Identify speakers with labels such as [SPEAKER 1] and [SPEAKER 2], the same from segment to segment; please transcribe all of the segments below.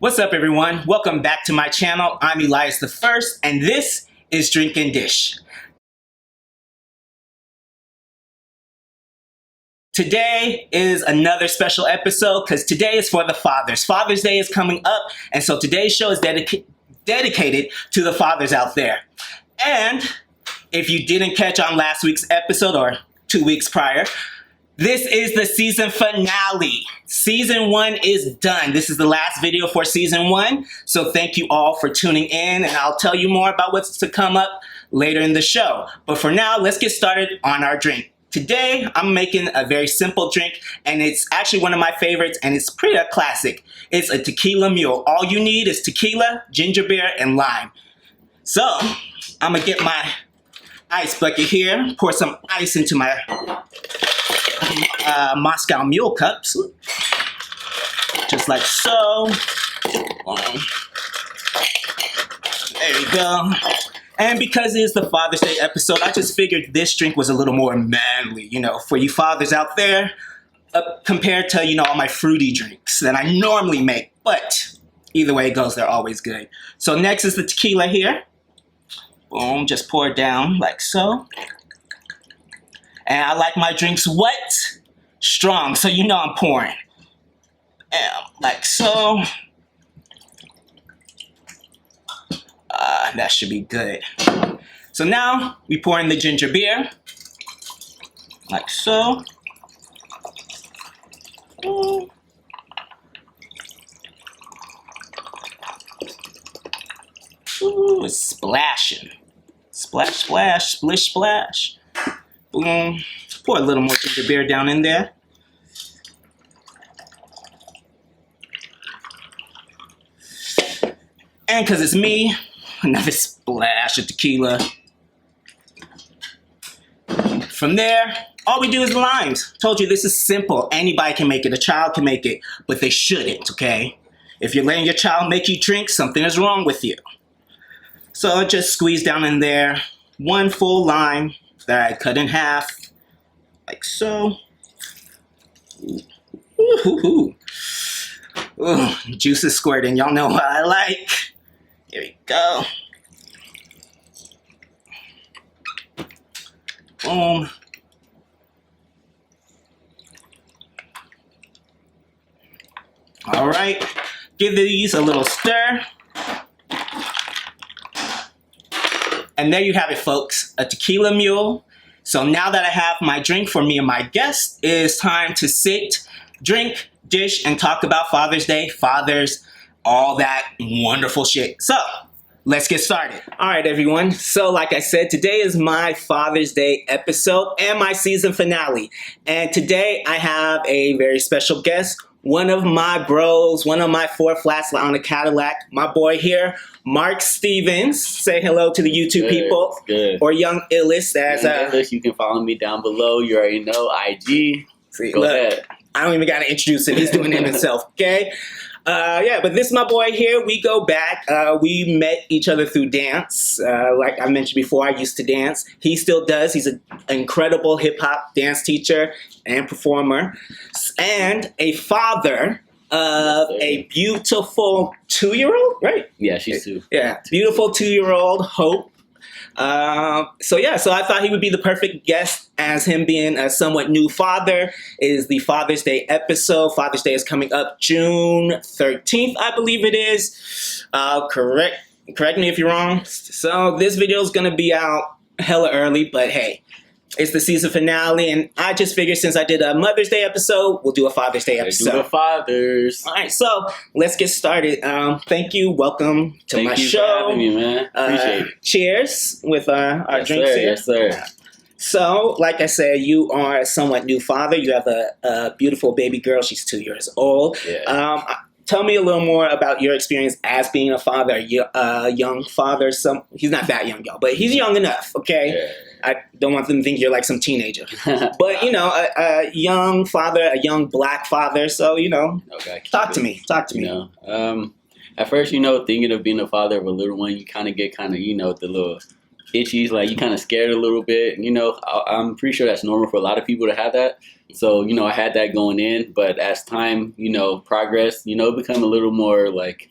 [SPEAKER 1] What's up, everyone? Welcome back to my channel. I'm Elias-The, and this is Drink and Dish. Today is another special episode because today is for the fathers. Father's Day is coming up, and so today's show is dedicated to the fathers out there. And if you didn't catch on last week's episode or 2 weeks prior, this is the season finale. Season 1 is done. This is the last video for season 1. So thank you all for tuning in, and I'll tell you more about what's to come up later in the show. But for now, let's get started on our drink. Today, I'm making a very simple drink, and it's actually one of my favorites, and it's pretty classic. It's a tequila mule. All you need is tequila, ginger beer, and lime. So, I'm gonna get my ice bucket here, pour some ice into my Moscow Mule cups, just like so. There you go. And because it is the Father's Day episode, I just figured this drink was a little more manly, for you fathers out there, compared to, all my fruity drinks that I normally make. But either way it goes, they're always good. So next is the tequila here. Boom, just pour it down like so. And I like my drinks wet, strong, so I'm pouring. And like so. That should be good. So now we pour in the ginger beer, like so. Ooh, it's splashing. Splash, splash, splish, splash. Boom. Pour a little more ginger beer down in there. And because it's me, another splash of tequila. From there, all we do is limes. Told you this is simple. Anybody can make it. A child can make it, but they shouldn't, okay? If you're letting your child make you drink, something is wrong with you. So just squeeze down in there 1 full lime that I cut in half, like so. Ooh, juice is squirting. Y'all know what I like. Here we go. Boom. All right. Give these a little stir. And there you have it, folks. A tequila mule. So now that I have my drink for me and my guests, it is time to sit, drink, dish, and talk about Father's Day, fathers, all that wonderful shit. So, let's get started. All right, everyone. So, like I said, today is my Father's Day episode and my season finale. And today I have a very special guest, one of my bros, one of my 4 flats on a Cadillac, my boy here, Mark Stevens. Say hello to the YouTube people.
[SPEAKER 2] Good.
[SPEAKER 1] Or Young Illis.
[SPEAKER 2] You can follow me down below. You already know, IG. Go ahead.
[SPEAKER 1] I don't even got to introduce him. He's doing it himself, okay? Yeah, but this is my boy here. We go back. We met each other through dance. Like I mentioned before, I used to dance. He still does. He's an incredible hip-hop dance teacher and performer. And a father of a beautiful 2-year-old, right?
[SPEAKER 2] Yeah, she's 2.
[SPEAKER 1] Yeah, beautiful 2-year-old, Hope. So I thought he would be the perfect guest, as him being a somewhat new father. It is the Father's Day episode. Father's Day is coming up June 13th, I believe it is. Correct me if you're wrong. So this video is going to be out hella early, but hey, it's the season finale, and I just figured since I did a Mother's Day episode, we'll do a Father's Day episode.
[SPEAKER 2] Do the fathers.
[SPEAKER 1] All right, so let's get started. Thank you. Welcome to my show.
[SPEAKER 2] Thank you for having me, man. Appreciate it.
[SPEAKER 1] Cheers with our drinks here.
[SPEAKER 2] Yes, sir.
[SPEAKER 1] So, like I said, you are a somewhat new father. You have a beautiful baby girl. She's 2 years old.
[SPEAKER 2] Yeah.
[SPEAKER 1] Tell me a little more about your experience as being a father, a young father. He's not that young, y'all, but he's young enough, okay?
[SPEAKER 2] Yeah.
[SPEAKER 1] I don't want them to think you're like some teenager. But, a young father, a young black father. So,
[SPEAKER 2] Okay,
[SPEAKER 1] talk to me.
[SPEAKER 2] At first, thinking of being a father of a little one, you kind of get the little itchies, like you kind of scared a little bit. I'm pretty sure that's normal for a lot of people to have that. So, I had that going in, but as time, progressed, it become a little more like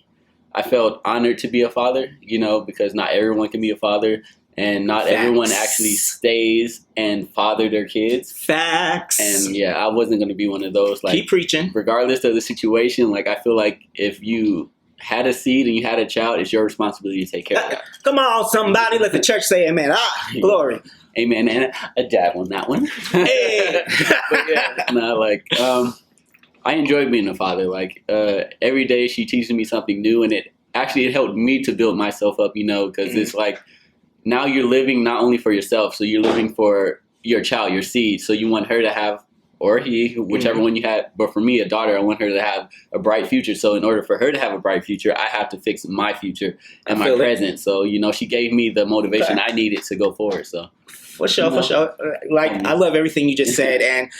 [SPEAKER 2] I felt honored to be a father, you know, because not everyone can be a father. And not
[SPEAKER 1] Facts.
[SPEAKER 2] everyone actually stays and father their kids.
[SPEAKER 1] Facts.
[SPEAKER 2] And yeah, I wasn't going to be one of those. Like,
[SPEAKER 1] keep preaching.
[SPEAKER 2] Regardless of the situation, like I feel like if you had a seed and you had a child, it's your responsibility to take care of that.
[SPEAKER 1] Come on, somebody, let the church say amen. Glory.
[SPEAKER 2] Amen. And a dab on that one.
[SPEAKER 1] Hey.
[SPEAKER 2] But yeah, no, like I enjoy being a father. Like every day she teaches me something new, and it helped me to build myself up, you know, because it's like, now you're living not only for yourself, so you're living for your child, your seed. So you want her to have, or he, whichever one you had. But for me, a daughter, I want her to have a bright future. So in order for her to have a bright future, I have to fix my future and my present. So, you know, she gave me the motivation I needed to go forward. So
[SPEAKER 1] for sure. Like, I love everything you just said. And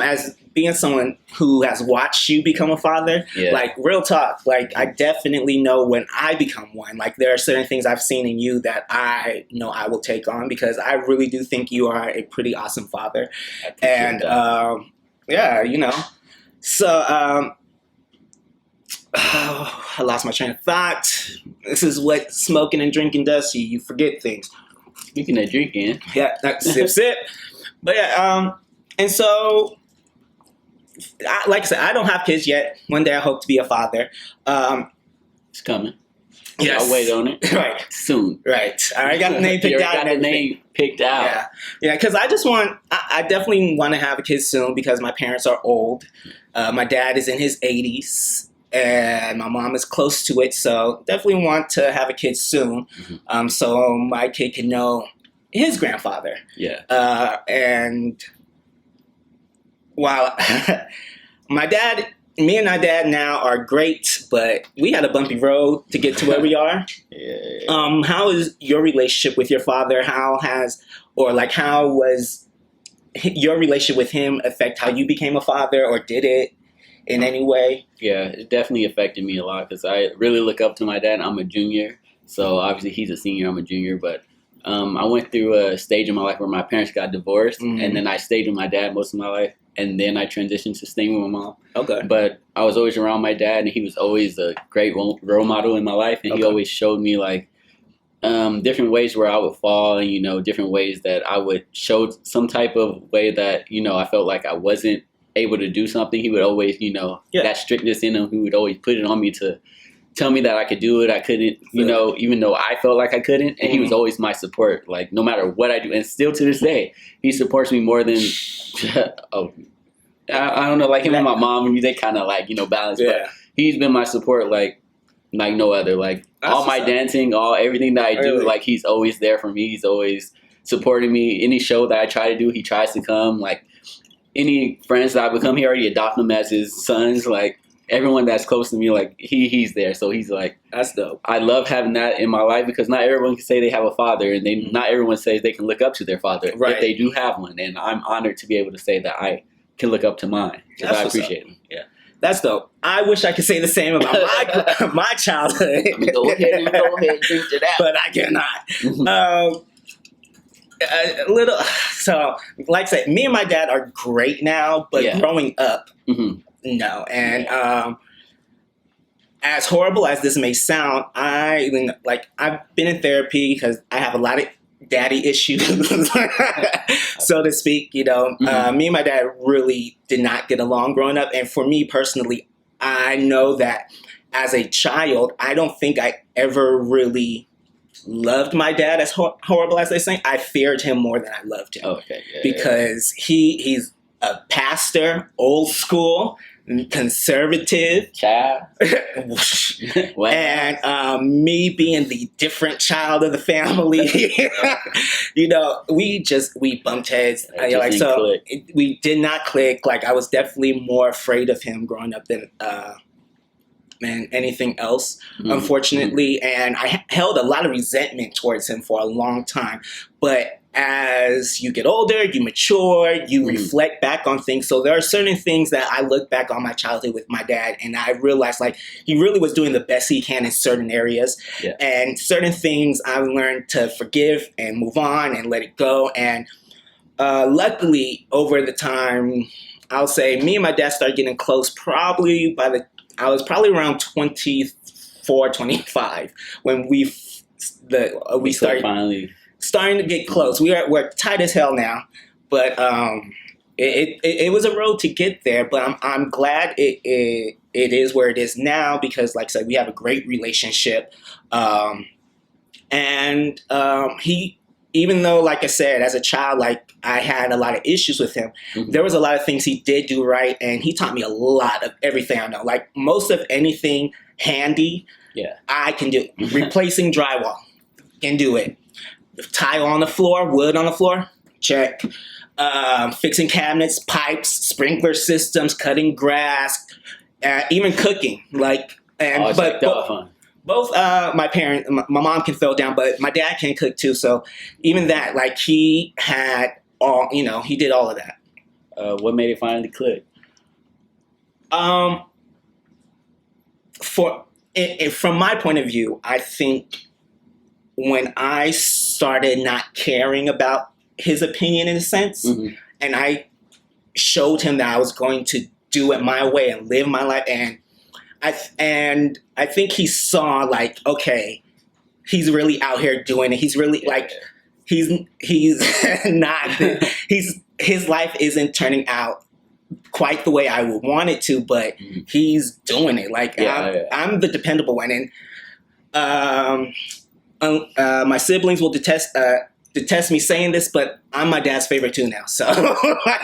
[SPEAKER 1] as being someone who has watched you become a father, like, real talk, like, I definitely know when I become one, like, there are certain things I've seen in you that I know I will take on, because I really do think you are a pretty awesome father. And yeah, you know, so I lost my train of thought. This is what smoking and drinking does to you. You forget things.
[SPEAKER 2] Speaking of drinking.
[SPEAKER 1] Yeah, sip. But yeah, and so, like I said, I don't have kids yet. One day I hope to be a father.
[SPEAKER 2] It's coming.
[SPEAKER 1] Yes.
[SPEAKER 2] I'll wait on it.
[SPEAKER 1] Right.
[SPEAKER 2] Soon.
[SPEAKER 1] Right. I already got the name picked out.
[SPEAKER 2] Got the name picked out.
[SPEAKER 1] Yeah, because I definitely want to have a kid soon, because my parents are old. My dad is in his 80s. And my mom is close to it, so definitely want to have a kid soon, so my kid can know his grandfather.
[SPEAKER 2] Yeah.
[SPEAKER 1] And while me and my dad now are great, but we had a bumpy road to get to where we are.
[SPEAKER 2] Yeah.
[SPEAKER 1] How is your relationship with your father? How was your relationship with him affect how you became a father, or did it in any way?
[SPEAKER 2] Yeah, it definitely affected me a lot, because I really look up to my dad. I'm a junior, so obviously he's a senior, I'm a junior, but I went through a stage in my life where my parents got divorced, and then I stayed with my dad most of my life, and then I transitioned to staying with my mom.
[SPEAKER 1] Okay.
[SPEAKER 2] But I was always around my dad, and he was always a great role model in my life, and he always showed me, like, different ways where I would fall, and, you know, different ways that I would show some type of way that, you know, I felt like I wasn't able to do something. He would always, you know, that strictness in him, he would always put it on me to tell me that I could do it. I couldn't, you know, even though I felt like I couldn't. And he was always my support, like, no matter what I do. And still to this day, he supports me more than, I don't know, like him and my mom, they kind of, like, you know, balance. But he's been my support like no other. Like, all my dancing, everything that I do, like, he's always there for me. He's always supporting me. Any show that I try to do, he tries to come. Like, any friends that I become, he already adopted them as his sons. Like, everyone that's close to me, like, he's there. So he's like,
[SPEAKER 1] that's dope.
[SPEAKER 2] I love having that in my life, because not everyone can say they have a father, and not everyone says they can look up to their father if they do have one. And I'm honored to be able to say that I can look up to mine, because I appreciate him. Yeah.
[SPEAKER 1] That's dope. I wish I could say the same about my childhood.
[SPEAKER 2] I mean, go ahead, drink to that.
[SPEAKER 1] But I cannot. A little. So, like I said, me and my dad are great now, but growing up, no. And as horrible as this may sound, I've been in therapy because I have a lot of daddy issues, so to speak. You know, me and my dad really did not get along growing up, and for me personally, I know that as a child, I don't think I ever really loved my dad, as horrible as they say. I feared him more than I loved him. Because he's a pastor, old school, conservative, and me being the different child of the family, you know, we bumped heads. We did not click. Like, I was definitely more afraid of him growing up than anything else, unfortunately. And I held a lot of resentment towards him for a long time. But as you get older, you mature, you reflect back on things. So there are certain things that I look back on my childhood with my dad, and I realized, like, he really was doing the best he can in certain areas. And certain things I learned to forgive and move on and let it go. And luckily, over the time, I'll say me and my dad started getting close I was probably around 23 24, 25 when we started
[SPEAKER 2] finally
[SPEAKER 1] starting to get close. We're tight as hell now, but it was a road to get there. But I'm glad it is where it is now because, like I said, we have a great relationship, and he. Even though, like I said, as a child, like I had a lot of issues with him, there was a lot of things he did do right, and he taught me a lot of everything I know. Like most of anything handy, I can do. Replacing drywall, can do it. Tile on the floor, wood on the floor, check. Fixing cabinets, pipes, sprinkler systems, cutting grass, even cooking. Both my parents, my mom can throw down, but my dad can cook too. So even that, like he had all, he did all of that.
[SPEAKER 2] What made it finally click?
[SPEAKER 1] From my point of view, I think when I started not caring about his opinion in a sense, and I showed him that I was going to do it my way and live my life, and I think he saw like, okay, he's really out here doing it. He's really like, he's not, his life isn't turning out quite the way I would want it to, but he's doing it. Like I'm the dependable one, and my siblings will detest me saying this, but I'm my dad's favorite too now. So,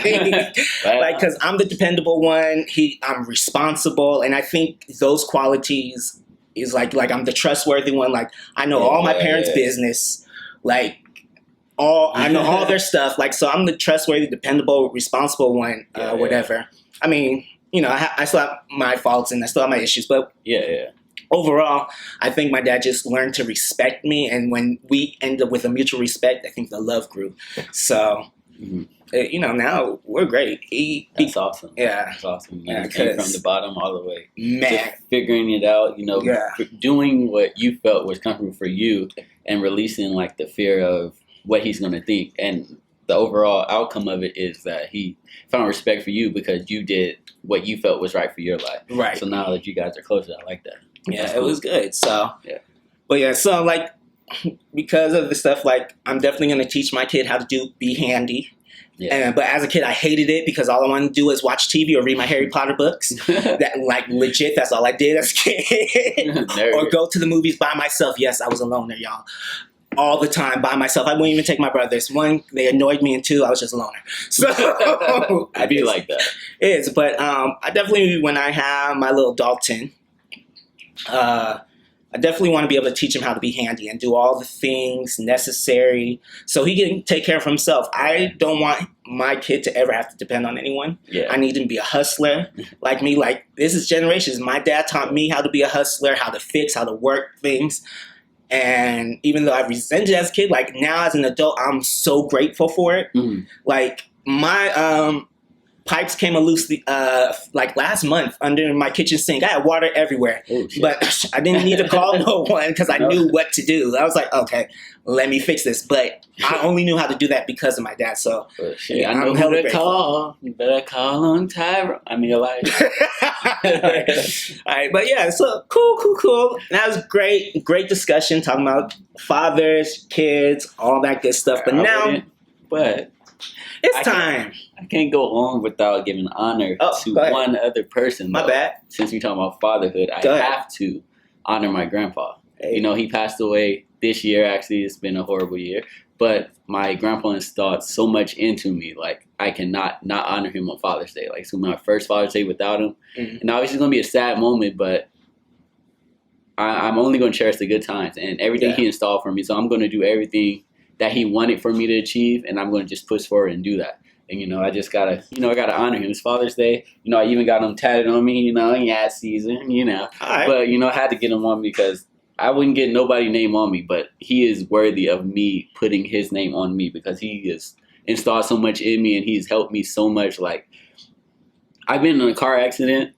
[SPEAKER 1] because I'm the dependable one, I'm responsible, and I think those qualities is like I'm the trustworthy one. Like I know all my parents' business, like I know all their stuff. Like so, I'm the trustworthy, dependable, responsible one. Whatever. I mean, I still have my faults and I still have my issues, but overall, I think my dad just learned to respect me, and when we ended up with a mutual respect, I think the love grew. So, now we're great.
[SPEAKER 2] That's awesome.
[SPEAKER 1] Yeah,
[SPEAKER 2] that's awesome. Man. Came from the bottom all the way,
[SPEAKER 1] man.
[SPEAKER 2] Just figuring it out. Doing what you felt was comfortable for you, and releasing like the fear of what he's going to think. And the overall outcome of it is that he found respect for you because you did what you felt was right for your life.
[SPEAKER 1] Right.
[SPEAKER 2] So now that you guys are closer, I like that.
[SPEAKER 1] Yeah, it was good. So, but so like, because of the stuff, like, I'm definitely going to teach my kid how to be handy. Yeah. But as a kid, I hated it because all I wanted to do was watch TV or read my Harry Potter books. That like legit, that's all I did as a kid. Or go to the movies by myself. Yes, I was a loner, y'all. All the time by myself. I wouldn't even take my brothers. One, they annoyed me, and two, I was just a loner. So
[SPEAKER 2] I be like that.
[SPEAKER 1] It is, but I definitely, when I have my little Dalton, I definitely want to be able to teach him how to be handy and do all the things necessary so he can take care of himself. I don't want my kid to ever have to depend on anyone. Yeah. I need him to be a hustler like me. Like, this is generations. My dad taught me how to be a hustler, how to fix, how to work things. And even though I resented it as a kid, like now as an adult, I'm so grateful for it. Like my pipes came loose like last month under my kitchen sink. I had water everywhere, but I didn't need to call no one because I knew what to do. I was like, okay, let me fix this. But I only knew how to do that because of my dad. So
[SPEAKER 2] I know who to call. You better call on Tyra. I mean, Elias.
[SPEAKER 1] All right, but yeah, so cool. That was great discussion talking about fathers, kids, all that good stuff. But it's time.
[SPEAKER 2] I can't go on without giving honor to one other person.
[SPEAKER 1] My bad.
[SPEAKER 2] Since we're talking about fatherhood, I have to honor my grandpa. Hey. He passed away this year. Actually, it's been a horrible year. But my grandpa installed so much into me. Like, I cannot not honor him on Father's Day. Like, it's going to be my first Father's Day without him. And obviously, it's going to be a sad moment, but I'm only going to cherish the good times and everything he installed for me. So I'm going to do everything that he wanted for me to achieve, and I'm going to just push forward and do that. And, I just got to, I got to honor him. It's Father's Day. I even got him tatted on me, season, Right. But, I had to get him on me because I wouldn't get nobody's name on me, but he is worthy of me putting his name on me because he has installed so much in me and he's helped me so much. Like, I've been in a car accident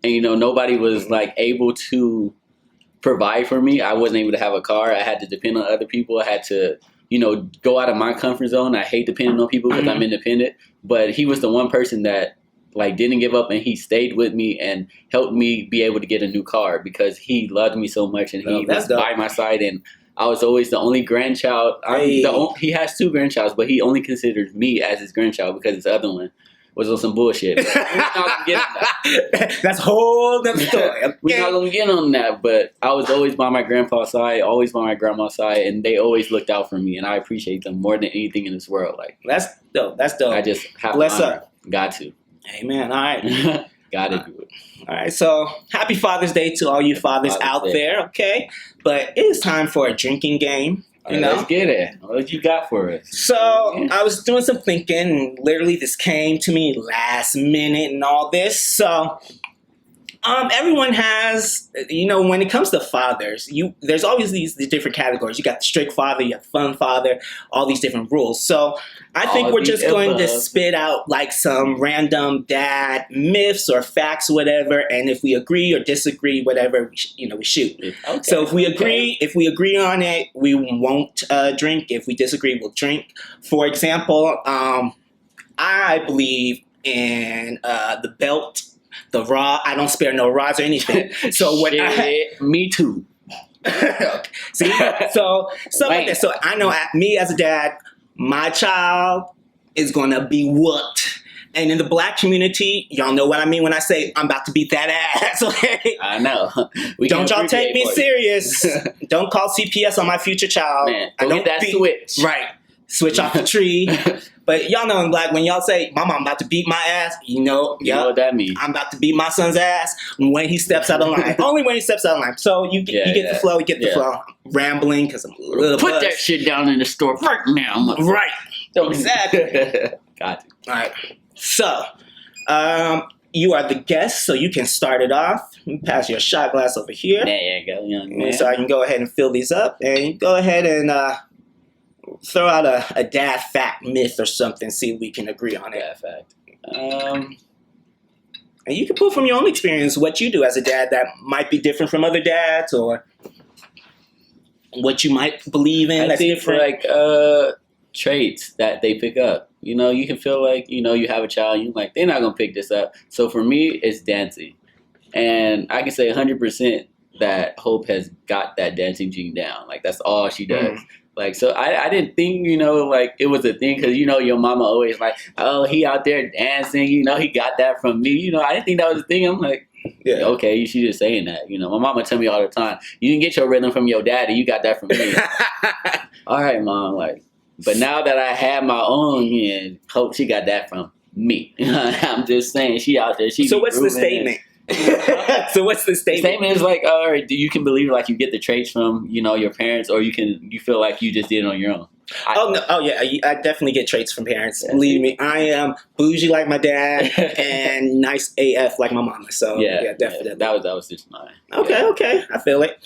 [SPEAKER 2] and, nobody was, like, able to provide for me. I wasn't able to have a car. I had to depend on other people. I had to go out of my comfort zone. I hate depending on people because I'm independent. But he was the one person that like didn't give up, and he stayed with me and helped me be able to get a new car because he loved me so much, and he was by my side, and I was always the only grandchild. He has 2 grandchilds, but he only considers me as his grandchild because his other one was on some bullshit. We're not gonna get on that.
[SPEAKER 1] That's a whole other story. Okay.
[SPEAKER 2] We're not gonna get on that, but I was always by my grandpa's side, always by my grandma's side, and they always looked out for me, and I appreciate them more than anything in this world. Like
[SPEAKER 1] that's dope. That's dope.
[SPEAKER 2] I just have
[SPEAKER 1] bless up.
[SPEAKER 2] Got to.
[SPEAKER 1] Amen. All right.
[SPEAKER 2] Gotta do it.
[SPEAKER 1] All right. So happy Father's Day to all you fathers out there. Okay, but it is time for a drinking game. You know?
[SPEAKER 2] Let's get it. What you got for us?
[SPEAKER 1] So I was doing some thinking, and literally this came to me last minute and all this. So everyone has, when it comes to fathers, there's always these different categories. You got the strict father, you have fun father, all these different rules. So I think we're just going to spit out like some random dad myths or facts, whatever. And if we agree or disagree, whatever, we shoot. Okay. So if we agree on it, we won't drink. If we disagree, we'll drink. For example, I believe in the belt. The raw, I don't spare no raws or anything. So what
[SPEAKER 2] me too.
[SPEAKER 1] See, so stuff like that. So I know me as a dad, my child is gonna be whooped. And in the black community, y'all know what I mean when I say I'm about to beat that ass. Okay?
[SPEAKER 2] I know.
[SPEAKER 1] Don't y'all take me serious. Don't call CPS on my future child.
[SPEAKER 2] Man, don't get that switch.
[SPEAKER 1] Right. Switch off the tree. But y'all know in black, when y'all say, Mama, I'm about to beat my ass, you know
[SPEAKER 2] what that means.
[SPEAKER 1] I'm about to beat my son's ass when he steps out of line. Only when he steps out of line. So you get the flow, you get the flow. I'm rambling because I'm a little
[SPEAKER 2] Put that shit down in the store right now.
[SPEAKER 1] Right. Exactly.
[SPEAKER 2] Got it.
[SPEAKER 1] All right. So, you are the guest, so you can start it off. Pass your shot glass over here.
[SPEAKER 2] There you go, young man.
[SPEAKER 1] So I can go ahead and fill these up. And go ahead and throw out a dad fact myth or something, see if we can agree on it.
[SPEAKER 2] Dad fact.
[SPEAKER 1] And you can pull from your own experience what you do as a dad that might be different from other dads, or what you might believe in that's different.
[SPEAKER 2] Like traits that they pick up. You can feel like, you have a child, you're like, they're not going to pick this up. So for me, it's dancing. And I can say 100% that Hope has got that dancing gene down. Like, that's all she does. Like, so I didn't think, like it was a thing because, your mama always like, oh, he out there dancing, he got that from me. I didn't think that was a thing. I'm like, yeah, okay, she's just saying that. My mama tell me all the time, you didn't get your rhythm from your daddy, you got that from me. All right, Mom, like, but now that I have my own, Hope she got that from me. I'm just saying, she out there.
[SPEAKER 1] So what's the statement? So what's the statement?
[SPEAKER 2] The statement is like, all right, you can believe like you get the traits from your parents, or you feel like you just did it on your own.
[SPEAKER 1] I definitely get traits from parents. Believe me, I am bougie like my dad and nice AF like my mama. So yeah, definitely.
[SPEAKER 2] That was just mine.
[SPEAKER 1] Okay, I feel it.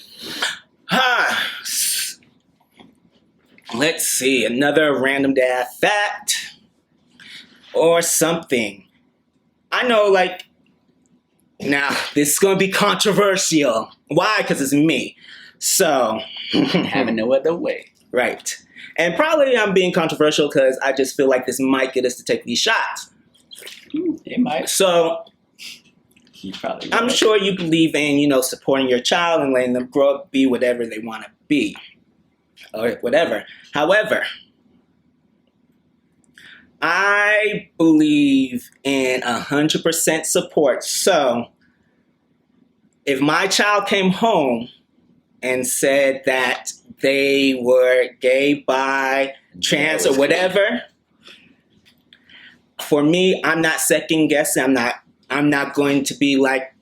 [SPEAKER 1] Let's see, another random dad fact or something. I know, like. Now, this is going to be controversial. Why? Because it's me. So.
[SPEAKER 2] Having no other way.
[SPEAKER 1] Right. And probably I'm being controversial because I just feel like this might get us to take these shots.
[SPEAKER 2] It might.
[SPEAKER 1] So, I'm sure you believe in, supporting your child and letting them grow up, be whatever they want to be. Or whatever. However, I believe in 100% support. So, if my child came home and said that they were gay, bi, trans, or whatever, for me, I'm not second guessing. I'm not going to be like,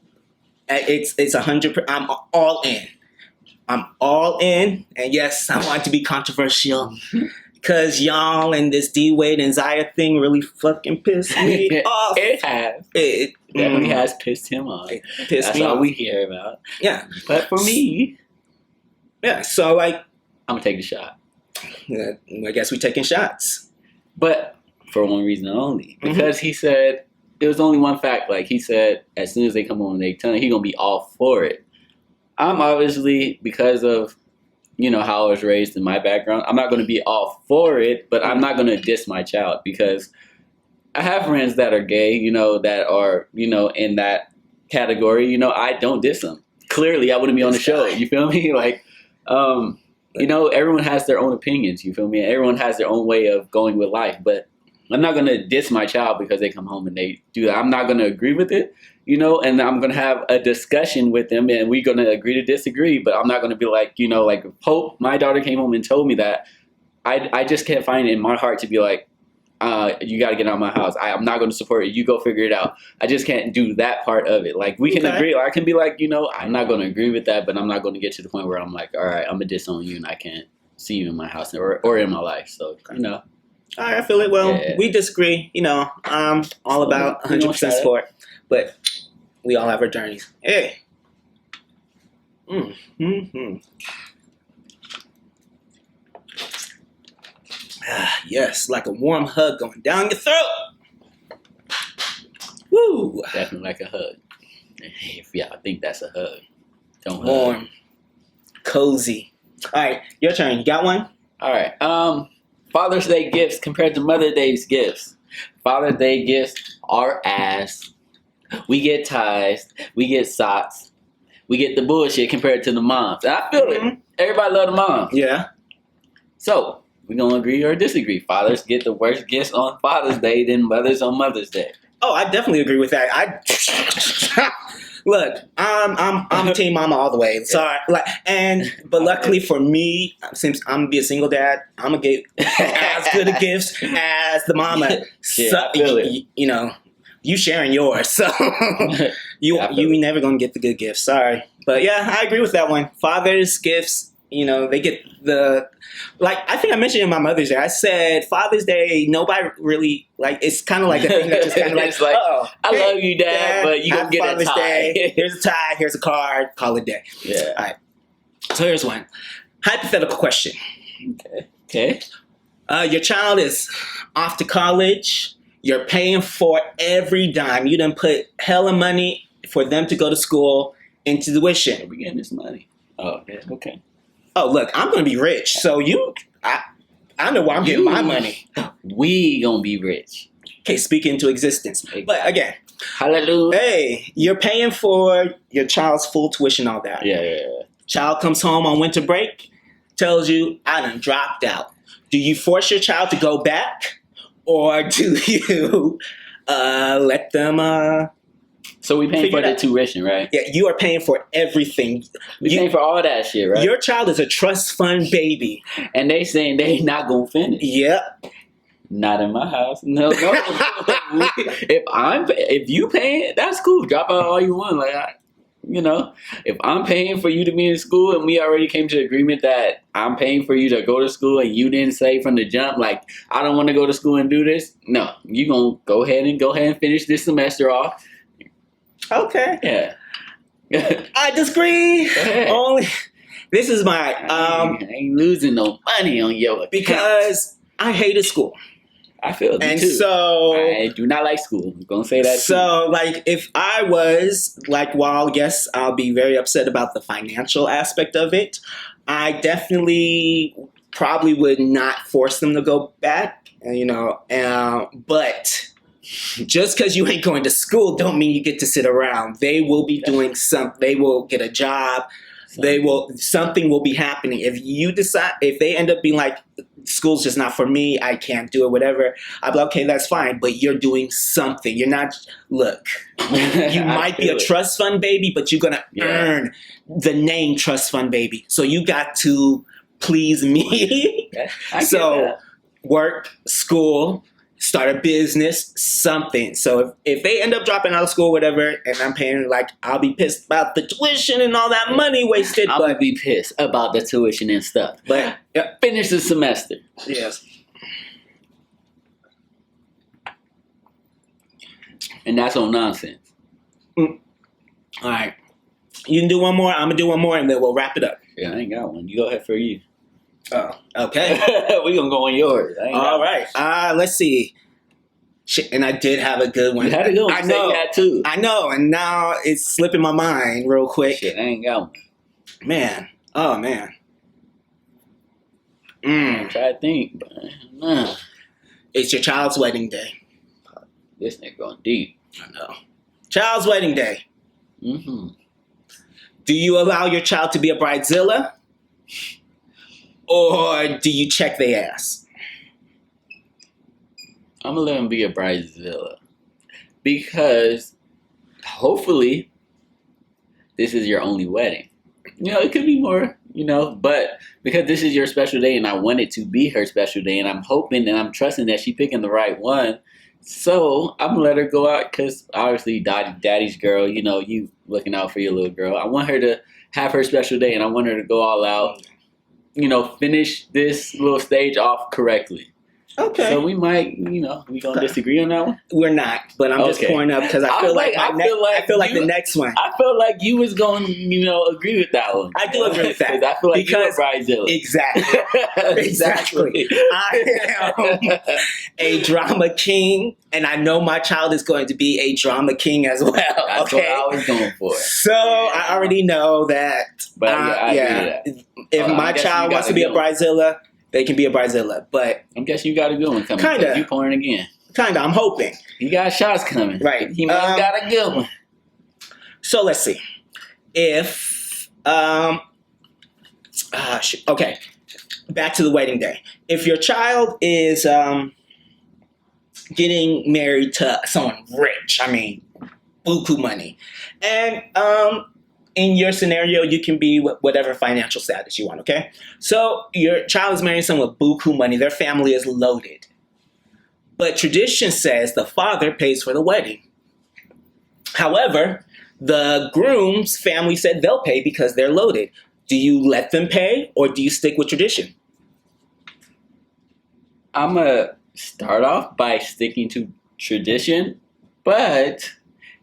[SPEAKER 1] it's 100%. I'm all in. I'm all in. And yes, I want to be controversial. Because y'all and this D-Wade and Zaya thing really fucking pissed me off.
[SPEAKER 2] It has. It definitely has pissed him off. That's all we hear about.
[SPEAKER 1] Yeah.
[SPEAKER 2] But for me.
[SPEAKER 1] Yeah, so like.
[SPEAKER 2] I'm going to take the shot.
[SPEAKER 1] Yeah, I guess we're taking shots.
[SPEAKER 2] But for one reason only. Because he said, it was only one fact. Like he said, as soon as they come home and they tell him, he's going to be all for it. I'm obviously, because of how I was raised in my background, I'm not going to be all for it, but I'm not going to diss my child because I have friends that are gay, that are, in that category. I don't diss them. Clearly, I wouldn't be on the show. You feel me? Like, everyone has their own opinions. You feel me? Everyone has their own way of going with life. But I'm not going to diss my child because they come home and they do that. I'm not going to agree with it, and I'm going to have a discussion with them and we're going to agree to disagree. But I'm not going to be like, like Hope, my daughter came home and told me that. I just can't find it in my heart to be like, you got to get out of my house. I'm not going to support it. You go figure it out. I just can't do that part of it. Like, we can agree. I can be like, I'm not going to agree with that, but I'm not going to get to the point where I'm like, all right, I'm going to disown you and I can't see you in my house or in my life. So,
[SPEAKER 1] All right, I feel it. Well, we disagree. I'm all about 100% support, but we all have our journeys. Hey. Yes, like a warm hug going down your throat. Woo!
[SPEAKER 2] Definitely like a hug. If y'all think that's a hug, don't
[SPEAKER 1] warm,
[SPEAKER 2] hug.
[SPEAKER 1] Cozy. All right, your turn. You got one?
[SPEAKER 2] All right. Father's Day gifts compared to Mother's Day's gifts. Father's Day gifts are ass. We get ties. We get socks. We get the bullshit compared to the moms. And I feel it. Everybody love the moms.
[SPEAKER 1] Yeah.
[SPEAKER 2] So, we're going to agree or disagree. Fathers get the worst gifts on Father's Day than mothers on Mother's Day.
[SPEAKER 1] Oh, I definitely agree with that. Look, I'm team mama all the way. Sorry, but luckily for me, since I'm gonna be a single dad, I'm gonna get as good of gifts as the mama. You sharing yours, so you never gonna get the good gifts. Sorry, but yeah, I agree with that one. Father's gifts. They get I think I mentioned in my Mother's Day, I said Father's Day, nobody really, it's kind of like a thing that just kind of
[SPEAKER 2] it's like,
[SPEAKER 1] oh,
[SPEAKER 2] I love you, Dad, but you gonna get Father's a tie.
[SPEAKER 1] Day. Here's a tie, here's a card, call it day.
[SPEAKER 2] Yeah.
[SPEAKER 1] All right. So here's one. Hypothetical question.
[SPEAKER 2] Okay.
[SPEAKER 1] Your child is off to college. You're paying for every dime. You done put hella money for them to go to school into tuition.
[SPEAKER 2] We're getting this money. Oh, yeah. Okay.
[SPEAKER 1] Oh, look, I'm going to be rich. So I know where I'm getting my money.
[SPEAKER 2] We going to be rich.
[SPEAKER 1] Okay, speak into existence.
[SPEAKER 2] Exactly.
[SPEAKER 1] But again.
[SPEAKER 2] Hallelujah.
[SPEAKER 1] Hey, you're paying for your child's full tuition, all that.
[SPEAKER 2] Yeah.
[SPEAKER 1] Child comes home on winter break, tells you, I done dropped out. Do you force your child to go back? Or do you let them...
[SPEAKER 2] So we paying for the tuition, right?
[SPEAKER 1] Yeah, you are paying for everything.
[SPEAKER 2] We paying for all that shit, right?
[SPEAKER 1] Your child is a trust fund baby.
[SPEAKER 2] And they saying they not going to finish.
[SPEAKER 1] Yep.
[SPEAKER 2] Not in my house. No. If you paying, that's cool. Drop out all you want. If I'm paying for you to be in school and we already came to agreement that I'm paying for you to go to school and you didn't say from the jump, I don't want to go to school and do this. No, you going to go ahead and finish this semester off.
[SPEAKER 1] Okay.
[SPEAKER 2] Yeah.
[SPEAKER 1] I disagree. Only this is my
[SPEAKER 2] I ain't losing no money on your account.
[SPEAKER 1] Because I hated school.
[SPEAKER 2] I feel it
[SPEAKER 1] and
[SPEAKER 2] too.
[SPEAKER 1] So
[SPEAKER 2] I do not like school. I'm gonna say that.
[SPEAKER 1] So if I was while yes, I'll be very upset about the financial aspect of it. I definitely probably would not force them to go back. But just because you ain't going to school don't mean you get to sit around. They will be doing something. They will get a job. Something will be happening. If they end up being like, school's just not for me, I can't do it, whatever, I'll be like, okay, that's fine, but you're doing something. You're not, look, you might be a trust fund baby, but you're going to earn the name trust fund baby. So you got to please me. So work, school, start a business, something. So if they end up dropping out of school, whatever, and I'm paying, I'll be pissed about the tuition and all that money wasted.
[SPEAKER 2] I'll be pissed about the tuition and stuff. But finish the semester.
[SPEAKER 1] Yes.
[SPEAKER 2] And that's on nonsense.
[SPEAKER 1] All right. You can do one more. I'm going to do one more, and then we'll wrap it up.
[SPEAKER 2] Yeah, I ain't got one. You go ahead for you.
[SPEAKER 1] Oh, okay.
[SPEAKER 2] We're going to go on yours.
[SPEAKER 1] All right. Let's see. Shit, and I did have a good one.
[SPEAKER 2] You had a good one.
[SPEAKER 1] I know.
[SPEAKER 2] You had two.
[SPEAKER 1] I know, and now it's slipping my mind real quick.
[SPEAKER 2] Shit, I ain't got one.
[SPEAKER 1] Man. Oh, man.
[SPEAKER 2] I'm trying to think. But,
[SPEAKER 1] It's your child's wedding day.
[SPEAKER 2] This nigga going deep.
[SPEAKER 1] I know. Child's wedding day.
[SPEAKER 2] Mm-hmm.
[SPEAKER 1] Do you allow your child to be a bridezilla? Or do you check their ass?
[SPEAKER 2] I'm gonna let him be a bridezilla. Because hopefully this is your only wedding. It could be more, but because this is your special day and I want it to be her special day and I'm hoping and I'm trusting that she's picking the right one. So I'm gonna let her go out because obviously daddy's girl, you looking out for your little girl. I want her to have her special day and I want her to go all out, finish this little stage off correctly.
[SPEAKER 1] Okay.
[SPEAKER 2] So we might, we gonna disagree on that one.
[SPEAKER 1] We're not, but I'm just pointing up because I feel like the next one.
[SPEAKER 2] I feel like you was going, agree with that one.
[SPEAKER 1] I do agree with that.
[SPEAKER 2] I feel like you're a bridezilla.
[SPEAKER 1] Exactly. Exactly. I am a drama king, and I know my child is going to be a drama king as well.
[SPEAKER 2] That's what I was going for.
[SPEAKER 1] So I already know that.
[SPEAKER 2] But I agree with that.
[SPEAKER 1] If my child wants to be a bridezilla, they can be a bridezilla, but
[SPEAKER 2] I'm guessing you got a good one coming.
[SPEAKER 1] Kinda.
[SPEAKER 2] You pouring again.
[SPEAKER 1] Kinda. I'm hoping.
[SPEAKER 2] He got shots coming.
[SPEAKER 1] Right.
[SPEAKER 2] He might have got a good one.
[SPEAKER 1] So let's see. If okay, back to the wedding day. If your child is getting married to someone rich, I mean, buku money, and in your scenario, you can be whatever financial status you want, okay? So your child is marrying someone with buku money. Their family is loaded. But tradition says the father pays for the wedding. However, the groom's family said they'll pay because they're loaded. Do you let them pay or do you stick with tradition?
[SPEAKER 2] I'm going to start off by sticking to tradition. But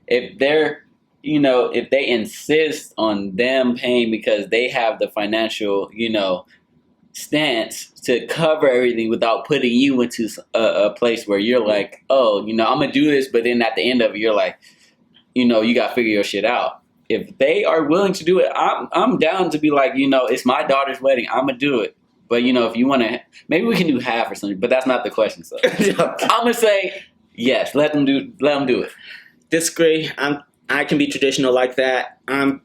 [SPEAKER 2] if they're if they insist on them paying because they have the financial, stance to cover everything without putting you into a place where you're like, oh, I'm going to do this. But then at the end of it, you're like, you got to figure your shit out. If they are willing to do it, I'm down to be like, it's my daughter's wedding. I'm going to do it. But, if you want to, maybe we can do half or something. But that's not the question. So I'm going to say, yes, let them do it.
[SPEAKER 1] Disagree. I can be traditional like that. And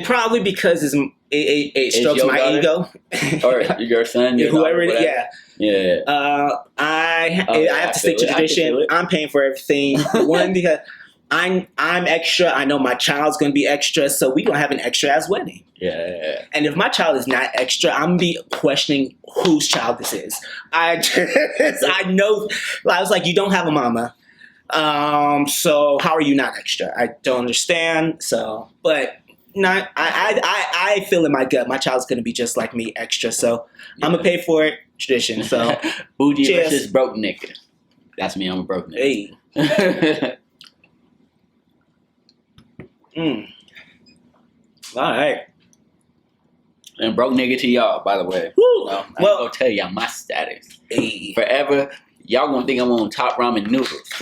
[SPEAKER 1] probably because it strokes my
[SPEAKER 2] daughter?
[SPEAKER 1] ego.
[SPEAKER 2] Or your son, your
[SPEAKER 1] whoever
[SPEAKER 2] daughter,
[SPEAKER 1] it is. Yeah. I have to stick to tradition. I'm paying for everything. One, because I'm extra. I know my child's going to be extra, so we're going to have an extra ass wedding.
[SPEAKER 2] Yeah.
[SPEAKER 1] And if my child is not extra, I'm going to be questioning whose child this is. I know. I was like, you don't have a mama. So how are you not extra? I don't understand. So, but not, I feel in my gut, my child's going to be just like me, extra. So I'm going to pay for it. Tradition. So
[SPEAKER 2] bougie versus broke nigga. That's me. I'm a broke nigga.
[SPEAKER 1] Hey. All right.
[SPEAKER 2] And broke nigga to y'all, by the way. I'm going to tell y'all my status.
[SPEAKER 1] Hey.
[SPEAKER 2] Forever, y'all going to think I'm on top ramen noodles.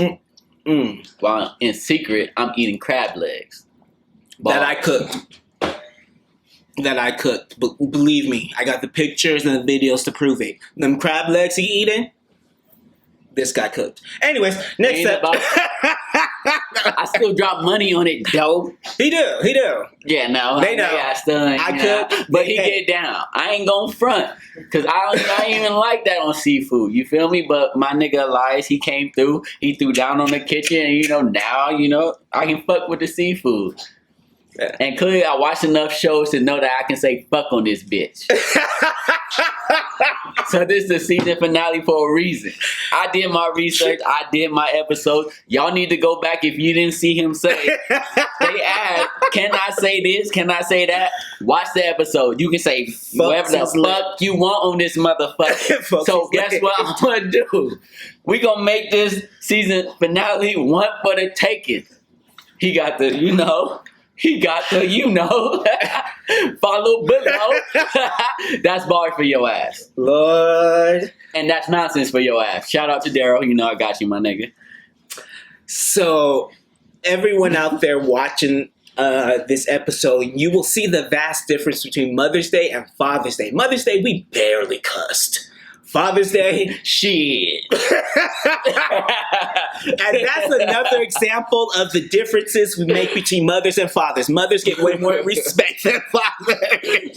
[SPEAKER 2] While in secret, I'm eating crab legs.
[SPEAKER 1] That I cooked. But believe me, I got the pictures and the videos to prove it. Them crab legs he eating, this guy cooked. Anyways, next up.
[SPEAKER 2] I still drop money on it, though.
[SPEAKER 1] He do.
[SPEAKER 2] Yeah, no.
[SPEAKER 1] They know.
[SPEAKER 2] I cook, but he get down. I ain't gonna front. Because I ain't even like that on seafood. You feel me? But my nigga Elias, he came through. He threw down on the kitchen. And, now, I can fuck with the seafood. Yeah. And clearly I watched enough shows to know that I can say fuck on this bitch. So this is the season finale for a reason. I did my research. I did my episode. Y'all need to go back if you didn't see him say it. They asked, can I say this? Can I say that? Watch the episode. You can say whatever the fuck you want on this motherfucker. So guess what I'm going to do? We going to make this season finale one for the taking. He got the, follow below. That's bar for your ass.
[SPEAKER 1] Lord.
[SPEAKER 2] And that's nonsense for your ass. Shout out to Daryl. I got you, my nigga.
[SPEAKER 1] So, everyone out there watching this episode, you will see the vast difference between Mother's Day and Father's Day. Mother's Day, we barely cussed. Father's Day.
[SPEAKER 2] Shit.
[SPEAKER 1] And that's another example of the differences we make between mothers and fathers. Mothers get way more respect than fathers.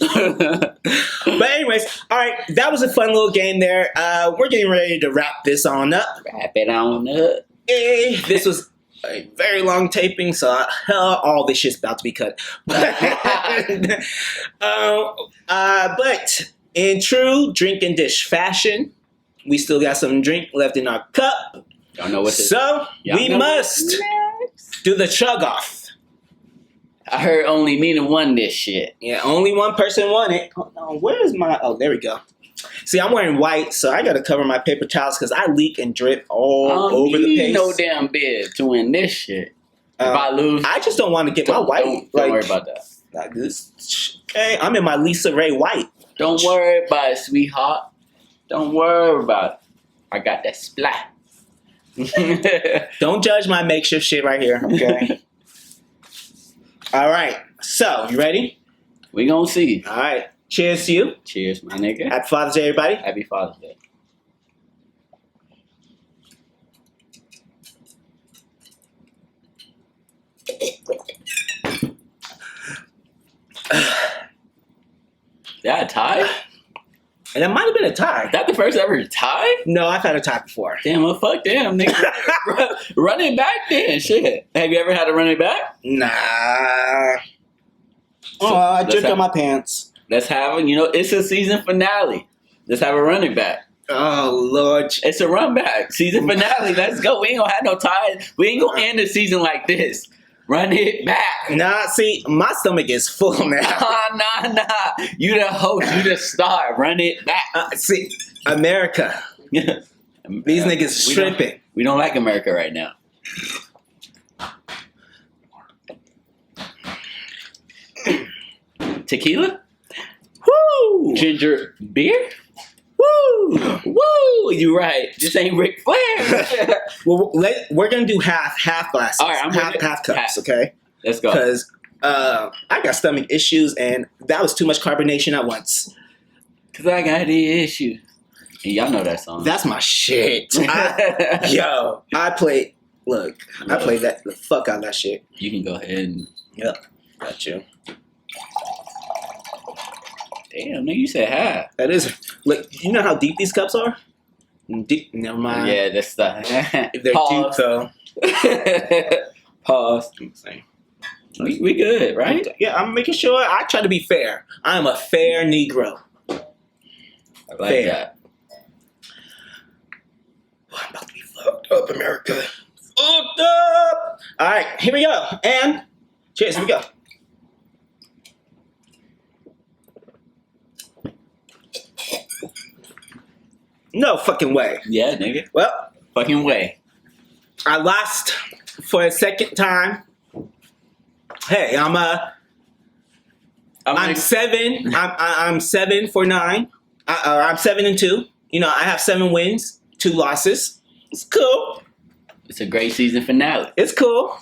[SPEAKER 1] But anyways, all right, that was a fun little game there. We're getting ready to wrap this on up.
[SPEAKER 2] Wrap it on up.
[SPEAKER 1] Hey, this was a very long taping, so all this shit's about to be cut. But in true drink and dish fashion, we still got some drink left in our cup.
[SPEAKER 2] Y'all know what
[SPEAKER 1] So we must do the chug off.
[SPEAKER 2] I heard only me and won this shit.
[SPEAKER 1] Yeah, only one person won it. Hold on, where is my... Oh, there we go. See, I'm wearing white, so I got to cover my paper towels because I leak and drip all over the place.
[SPEAKER 2] No damn bid to win this shit. If I lose,
[SPEAKER 1] I just don't want to get my white.
[SPEAKER 2] Don't worry about that.
[SPEAKER 1] Like this. Okay, I'm in my Lisa Ray white.
[SPEAKER 2] Don't worry about it, sweetheart. Don't worry about it. I got that splat.
[SPEAKER 1] Don't judge my makeshift shit right here, okay? All right, so you ready?
[SPEAKER 2] We gonna see.
[SPEAKER 1] All right, cheers to you.
[SPEAKER 2] Cheers, my nigga.
[SPEAKER 1] Happy Father's Day, everybody.
[SPEAKER 2] Happy Father's Day. Is that a tie?
[SPEAKER 1] And that might have been a tie.
[SPEAKER 2] Is that the first ever tie?
[SPEAKER 1] No, I've had a tie before.
[SPEAKER 2] Damn, well, fuck them, nigga. Run it back then, shit. Have you ever had to run it back?
[SPEAKER 1] Nah. Oh, I dripped on my pants.
[SPEAKER 2] Let's have it. You know, it's a season finale. Let's have a running back.
[SPEAKER 1] Oh, Lord.
[SPEAKER 2] It's a run back. Season finale. Let's go. We ain't gonna have no ties. We ain't gonna end the season like this. Run it back.
[SPEAKER 1] Nah, see, my stomach is full now.
[SPEAKER 2] Nah. You the host. You the star. Run it back.
[SPEAKER 1] See, America. These niggas tripping.
[SPEAKER 2] We don't like America right now. Tequila?
[SPEAKER 1] Woo!
[SPEAKER 2] Ginger beer?
[SPEAKER 1] Woo!
[SPEAKER 2] Woo! You right. This ain't Ric Flair.
[SPEAKER 1] Well, we're gonna do half glasses.
[SPEAKER 2] All right, I'm
[SPEAKER 1] half
[SPEAKER 2] with it.
[SPEAKER 1] cups,
[SPEAKER 2] Half.
[SPEAKER 1] okay?
[SPEAKER 2] Let's go.
[SPEAKER 1] Because I got stomach issues, and that was too much carbonation at once.
[SPEAKER 2] Cause I got the issue. And y'all know that song.
[SPEAKER 1] That's my shit. I played. Look, I played that the fuck out of that shit.
[SPEAKER 2] You can go ahead and.
[SPEAKER 1] Yep, got you.
[SPEAKER 2] Damn, nigga, you said half.
[SPEAKER 1] That is. Look, you know how deep these cups are? Deep. Never mind.
[SPEAKER 2] Yeah, that's the.
[SPEAKER 1] They're deep though.
[SPEAKER 2] Pause. We good, right?
[SPEAKER 1] Yeah, I'm making sure. I try to be fair. I'm a fair Negro.
[SPEAKER 2] I like
[SPEAKER 1] Fair.
[SPEAKER 2] that.
[SPEAKER 1] Oh, I'm about to be fucked up, America. Fucked up. All right, here we go. And cheers. Here we go. No fucking way.
[SPEAKER 2] Yeah, nigga.
[SPEAKER 1] Well,
[SPEAKER 2] Fucking way.
[SPEAKER 1] I lost for a second time. Hey, I'm 7. I'm 7 for 9. I'm 7-2. You know, I have 7 wins, 2 losses. It's cool.
[SPEAKER 2] It's a great season finale.
[SPEAKER 1] It's cool.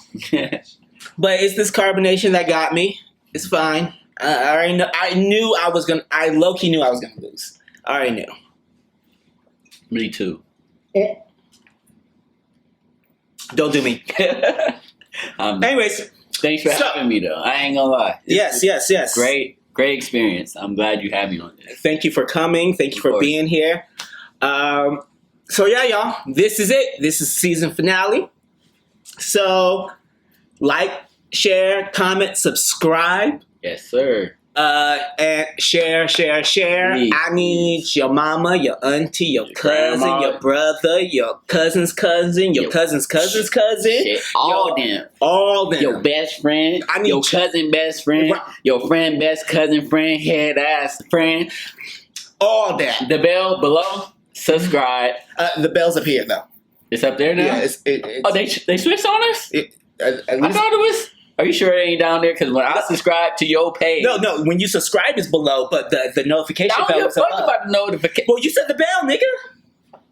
[SPEAKER 1] But it's this carbonation that got me. It's fine. I already know. I low-key knew I was gonna lose. I already knew.
[SPEAKER 2] Me too.
[SPEAKER 1] Don't do me. Anyways,
[SPEAKER 2] Thanks for having me, though. I ain't gonna lie.
[SPEAKER 1] Yes.
[SPEAKER 2] Great experience. I'm glad you had me on this.
[SPEAKER 1] Thank you for coming. Thank you for being here. So yeah, y'all, this is it. This is season finale. So like, share, comment, subscribe.
[SPEAKER 2] Yes, sir.
[SPEAKER 1] And share.
[SPEAKER 2] Please.
[SPEAKER 1] I need your mama, your auntie, your cousin,
[SPEAKER 2] grandma.
[SPEAKER 1] your brother, your cousin's cousin, your cousin's cousin's cousin.
[SPEAKER 2] Shit, all them. Your best friend,
[SPEAKER 1] I need
[SPEAKER 2] your cousin best friend,
[SPEAKER 1] Right.
[SPEAKER 2] your friend best cousin friend, head ass friend.
[SPEAKER 1] All that.
[SPEAKER 2] The bell below, subscribe.
[SPEAKER 1] The bell's up here though.
[SPEAKER 2] It's up there now?
[SPEAKER 1] Yeah, it's
[SPEAKER 2] Oh, they switched on us?
[SPEAKER 1] at
[SPEAKER 2] I
[SPEAKER 1] least,
[SPEAKER 2] thought it was... Are you sure it ain't down there? Because when I subscribe to your page...
[SPEAKER 1] no. When you subscribe, it's below, but the notification
[SPEAKER 2] I don't
[SPEAKER 1] bell
[SPEAKER 2] give a
[SPEAKER 1] is up.
[SPEAKER 2] fuck about the notification.
[SPEAKER 1] Well, you said the bell, nigga.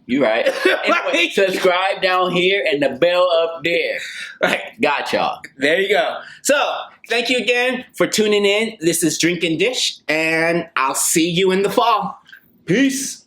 [SPEAKER 2] You right. Anyway, subscribe down here and the bell up there.
[SPEAKER 1] Right.
[SPEAKER 2] Got y'all.
[SPEAKER 1] There you go. So, thank you again for tuning in. This is Drink and Dish, and I'll see you in the fall. Peace.